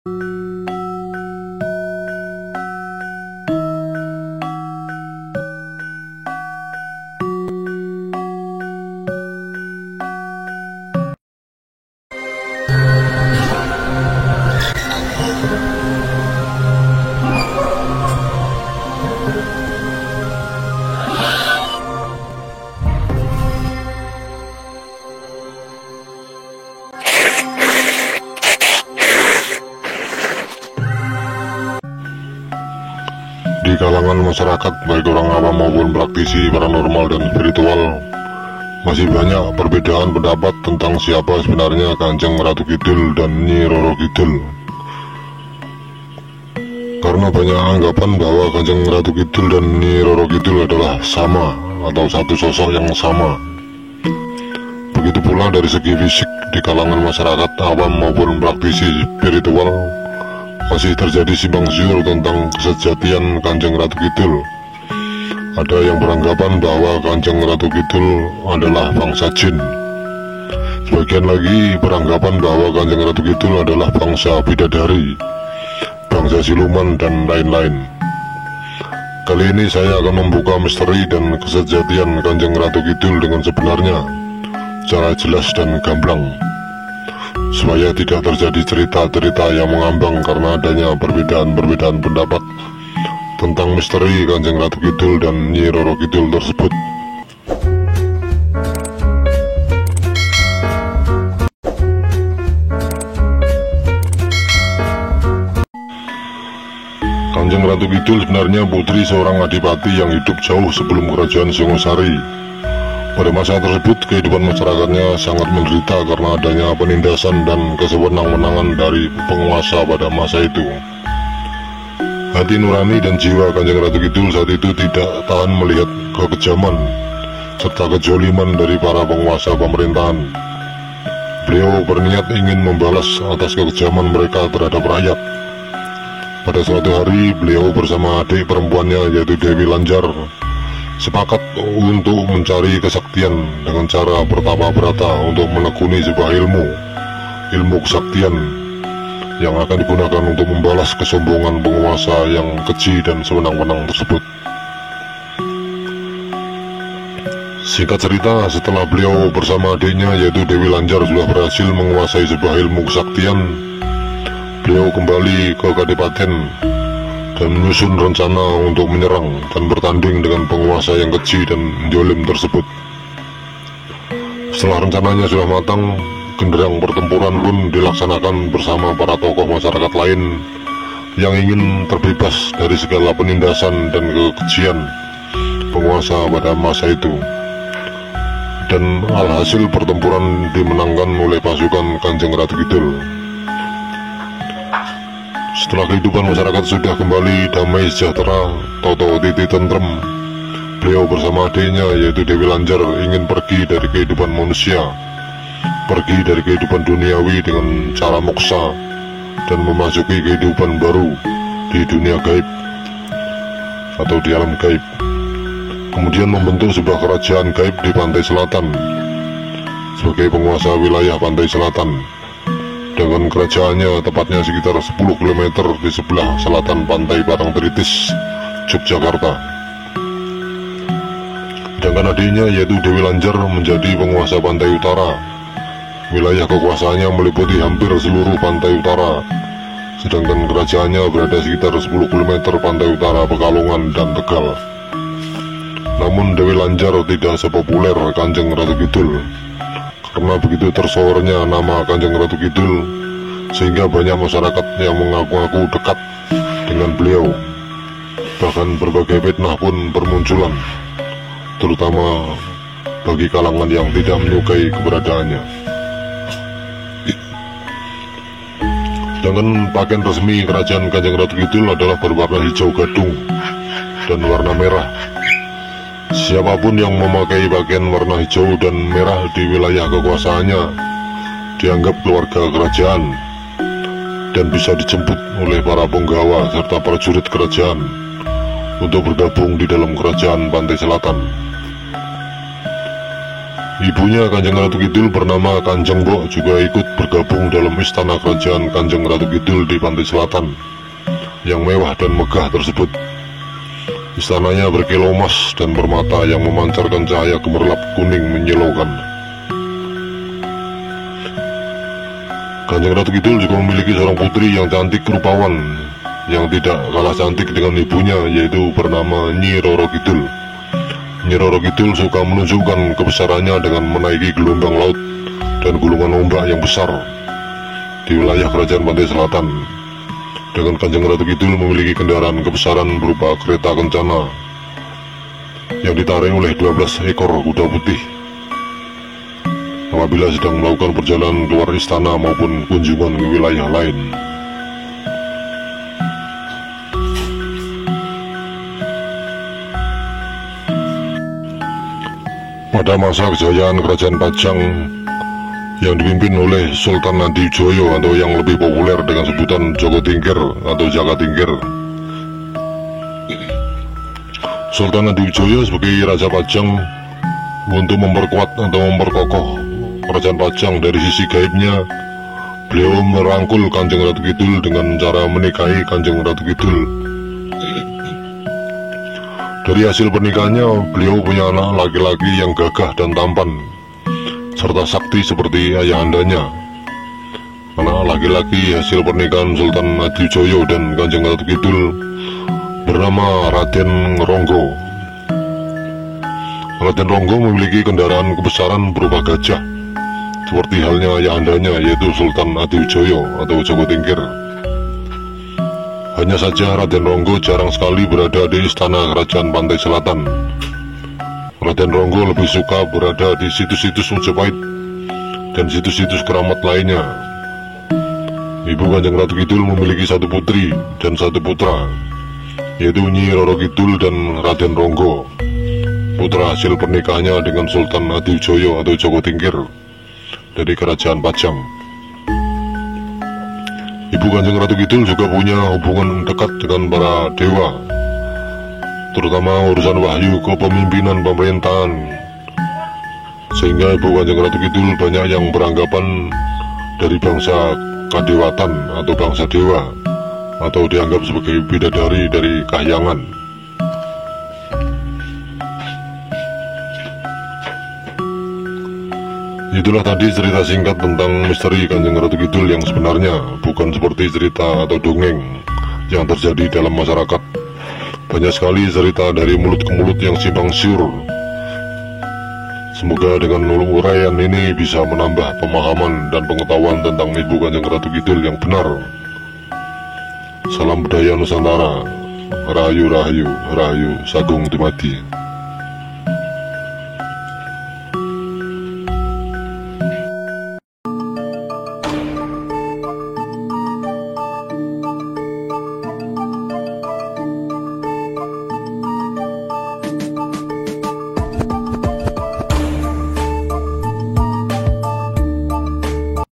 Di kalangan masyarakat, baik orang awam maupun praktisi paranormal dan spiritual, masih banyak perbedaan pendapat tentang siapa sebenarnya Kanjeng Ratu Kidul dan Nyi Roro Kidul. Karena banyak anggapan bahwa Kanjeng Ratu Kidul dan Nyi Roro Kidul adalah sama atau satu sosok yang sama. Begitu pula dari segi fisik, di kalangan masyarakat awam maupun praktisi spiritual masih terjadi simpang siur tentang kesejatian Kanjeng Ratu Kidul. Ada yang beranggapan bahwa Kanjeng Ratu Kidul adalah bangsa jin. Sebagian lagi beranggapan bahwa Kanjeng Ratu Kidul adalah bangsa bidadari, bangsa siluman, dan lain-lain. Kali ini saya akan membuka misteri dan kesejatian Kanjeng Ratu Kidul dengan sebenarnya, secara jelas dan gamblang, supaya tidak terjadi cerita-cerita yang mengambang karena adanya perbedaan-perbedaan pendapat tentang misteri Kanjeng Ratu Kidul dan Nyi Roro Kidul tersebut. Kanjeng Ratu Kidul sebenarnya putri seorang adipati yang hidup jauh sebelum kerajaan Singosari. Pada masa tersebut, kehidupan masyarakatnya sangat menderita karena adanya penindasan dan kesewenang-wenangan dari penguasa pada masa itu. Hati nurani dan jiwa Kanjeng Ratu Kidul saat itu tidak tahan melihat kekejaman serta kejoliman dari para penguasa pemerintahan. Beliau berniat ingin membalas atas kekejaman mereka terhadap rakyat. Pada suatu hari, beliau bersama adik perempuannya yaitu Dewi Lanjar sepakat untuk mencari kesaktian dengan cara bertapa berata untuk menekuni sebuah ilmu kesaktian yang akan digunakan untuk membalas kesombongan penguasa yang keji dan sewenang-wenang tersebut. Singkat cerita, setelah beliau bersama adiknya yaitu Dewi Lanjar sudah berhasil menguasai sebuah ilmu kesaktian, beliau kembali ke Kadipaten dan menyusun rencana untuk menyerang dan bertanding dengan penguasa yang keji dan jolim tersebut. Setelah rencananya sudah matang, genderang pertempuran pun dilaksanakan bersama para tokoh masyarakat lain yang ingin terbebas dari segala penindasan dan kekejian penguasa pada masa itu. Dan alhasil pertempuran dimenangkan oleh pasukan Kanjeng Ratu Kidul. Setelah kehidupan masyarakat sudah kembali damai sejahtera, toto titi tentrem, beliau bersama adiknya yaitu Dewi Lanjar ingin pergi dari kehidupan manusia, pergi dari kehidupan duniawi dengan cara moksa dan memasuki kehidupan baru di dunia gaib atau di alam gaib. Kemudian membentuk sebuah kerajaan gaib di pantai selatan sebagai penguasa wilayah pantai selatan, dengan kerajaannya tepatnya sekitar 10 km di sebelah selatan pantai Parangtritis, Yogyakarta. Sedangkan adiknya yaitu Dewi Lanjar menjadi penguasa pantai utara. Wilayah kekuasaannya meliputi hampir seluruh pantai utara, sedangkan kerajaannya berada sekitar 10 km pantai utara Pekalongan dan Tegal. Namun Dewi Lanjar tidak sepopuler Kanjeng Ratu Kidul, karena begitu tersohornya nama Kanjeng Ratu Kidul sehingga banyak masyarakat yang mengaku-ngaku dekat dengan beliau. Bahkan berbagai fitnah pun bermunculan, terutama bagi kalangan yang tidak menyukai keberadaannya. Sedangkan pakaian resmi kerajaan Kanjeng Ratu Kidul adalah berwarna hijau gadung dan warna merah. Siapapun yang memakai pakaian warna hijau dan merah di wilayah kekuasaannya dianggap keluarga kerajaan dan bisa dijemput oleh para penggawa serta prajurit kerajaan untuk bergabung di dalam kerajaan pantai selatan. Ibunya Kanjeng Ratu Kidul bernama Kanjeng Mbok juga ikut bergabung dalam istana kerajaan Kanjeng Ratu Kidul di pantai selatan yang mewah dan megah tersebut. Istananya berkilau emas dan permata yang memancarkan cahaya gemerlap kuning menyilaukan. Kanjeng Ratu Kidul juga memiliki seorang putri yang cantik rupawan, yang tidak kalah cantik dengan ibunya, yaitu bernama Nyi Roro Kidul. Nyi Roro Kidul suka menunjukkan kebesarannya dengan menaiki gelombang laut dan gulungan ombak yang besar di wilayah kerajaan pantai selatan. Dengan Kanjeng Ratu Kidul memiliki kendaraan kebesaran berupa kereta kencana yang ditarik oleh 12 ekor kuda putih apabila sedang melakukan perjalanan keluar istana maupun kunjungan ke wilayah lain. Pada masa kejayaan kerajaan Pajang yang dipimpin oleh Sultan Hadijoyo atau yang lebih populer dengan sebutan Joko Tingkir atau Jaka Tingkir, Sultan Hadijoyo sebagai Raja Pajang untuk memperkuat atau memperkokoh kerajaan Pajang dari sisi gaibnya, beliau merangkul Kanjeng Ratu Kidul dengan cara menikahi Kanjeng Ratu Kidul. Dari hasil pernikahannya, beliau punya anak laki-laki yang gagah dan tampan serta sakti seperti ayahandanya. Anak laki-laki hasil pernikahan Sultan Hadijoyo dan Kanjeng Ratu Kidul bernama Raden Ronggo. Raden Ronggo memiliki kendaraan kebesaran berupa gajah seperti halnya ayahandanya, yaitu Sultan Hadijoyo atau Joko Tingkir. Hanya saja Raden Ronggo jarang sekali berada di istana kerajaan pantai selatan. Raden Ronggo lebih suka berada di situs-situs Majapahit dan situs-situs keramat lainnya. Ibu Kanjeng Ratu Kidul memiliki satu putri dan satu putra, yaitu Nyi Roro Kidul dan Raden Ronggo, putra hasil pernikahannya dengan Sultan Hadijoyo atau Joko Tingkir dari kerajaan Pajang. Ibu Kanjeng Ratu Kidul juga punya hubungan dekat dengan para dewa, terutama urusan wahyu kepemimpinan pemerintahan, sehingga Ibu Kanjeng Ratu Kidul banyak yang beranggapan dari bangsa kadewatan atau bangsa dewa, atau dianggap sebagai bidadari dari kahyangan. Itulah tadi cerita singkat tentang misteri Kanjeng Ratu Kidul yang sebenarnya, bukan seperti cerita atau dongeng yang terjadi dalam masyarakat. Banyak sekali cerita dari mulut ke mulut yang simpang siur. Semoga dengan uraian ini bisa menambah pemahaman dan pengetahuan tentang Ibu Kanjeng Ratu Kidul yang benar. Salam budaya Nusantara. Rahayu, Rahayu, Rahayu Sagung Timati.